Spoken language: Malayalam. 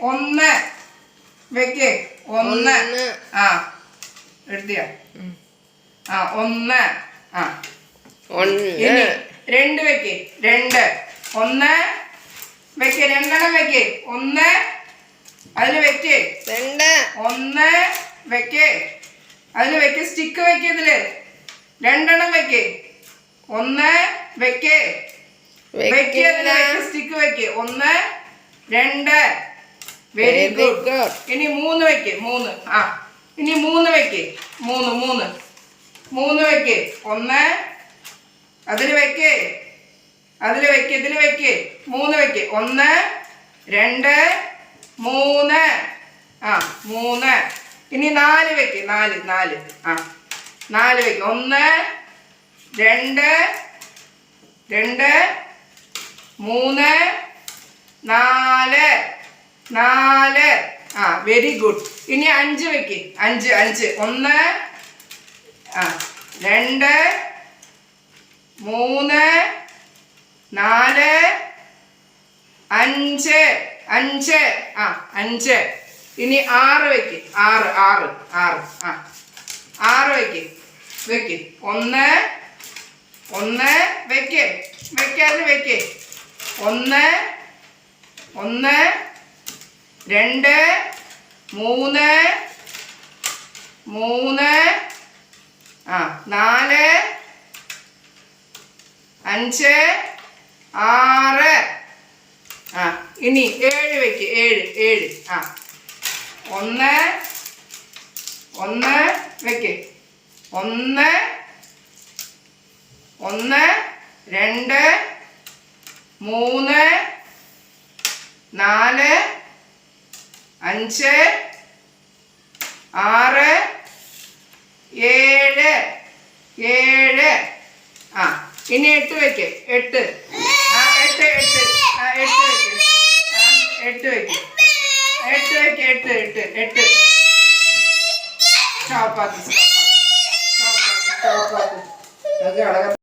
ഒന്ന് വെക്ക്. ഒന്ന്. ആ എഴുതിയ. ആ ഒന്ന്. ആ ഇനി രണ്ട് വെക്ക്. രണ്ട്. ഒന്ന് വെക്ക്. രണ്ടെണ്ണം വെക്ക്. ഒന്ന് അതിൽ വെക്ക്. ഒന്ന് വെക്ക്. അതിൽ വെക്ക്. സ്റ്റിക്ക് വെക്ക്. ഇതില് രണ്ടെണ്ണം വെക്ക്. ഒന്ന് വെക്ക്. വെക്ക്. അതില് വെക്ക്. സ്റ്റിക്ക് വെക്ക്. ഒന്ന് രണ്ട്. Very good. ഇനി മൂന്ന് വെക്ക്. മൂന്ന്. ആ ഇനി മൂന്ന് വെക്ക്. മൂന്ന് മൂന്ന് മൂന്ന് വെക്ക്. ഒന്ന് അതിൽ വെക്ക്. അതിൽ വെക്ക്. ഇതിൽ വെക്ക്. മൂന്ന് വെക്ക്. ഒന്ന് രണ്ട് മൂന്ന്. ആ മൂന്ന്. ഇനി നാല് വെക്ക്. നാല്. നാല്. ആ നാല് വെക്ക്. ഒന്ന് രണ്ട് രണ്ട് മൂന്ന് നാല്. നാല്. ആ വെരി ഗുഡ്. ഇനി അഞ്ച് വെക്ക്. അഞ്ച്. അഞ്ച്. ഒന്ന് ആ രണ്ട് മൂന്ന് നാല് അഞ്ച്. അഞ്ച്. ആ അഞ്ച്. ഇനി ആറ് വെക്ക്. ആറ്. ആറ്. ആറ്. ആ ആറ് വെക്ക്. വെക്ക്. ഒന്ന് ഒന്ന് വെക്ക്. വെക്കാതെ വെക്ക്. ഒന്ന് ഒന്ന് രണ്ട് മൂന്ന് മൂന്ന്. ആ നാല് അഞ്ച് ആറ്. ആ ഇനി ഏഴ് വെക്ക്. ഏഴ്. ഏഴ്. ആ ഒന്ന് ഒന്ന് വെക്ക്. ഒന്ന് ഒന്ന് രണ്ട് മൂന്ന് നാല് അഞ്ച് ആറ് ഏഴ്. ഏഴ്. ആ ഇനി എട്ട് വെക്ക്. എട്ട്. ആ എട്ട്. എട്ട്. ആ എട്ട് വെക്ക്. ആ എട്ട് വെക്ക്. എട്ട് വെക്ക്. എട്ട്. എട്ട്. എട്ട്. സ്റ്റോപ്പ് ആക്ക്. സ്റ്റോപ്പ് ആക്ക്. സ്റ്റോപ്പ് ആക്ക്. സ്റ്റോപ്പ് ആക്ക്. അത്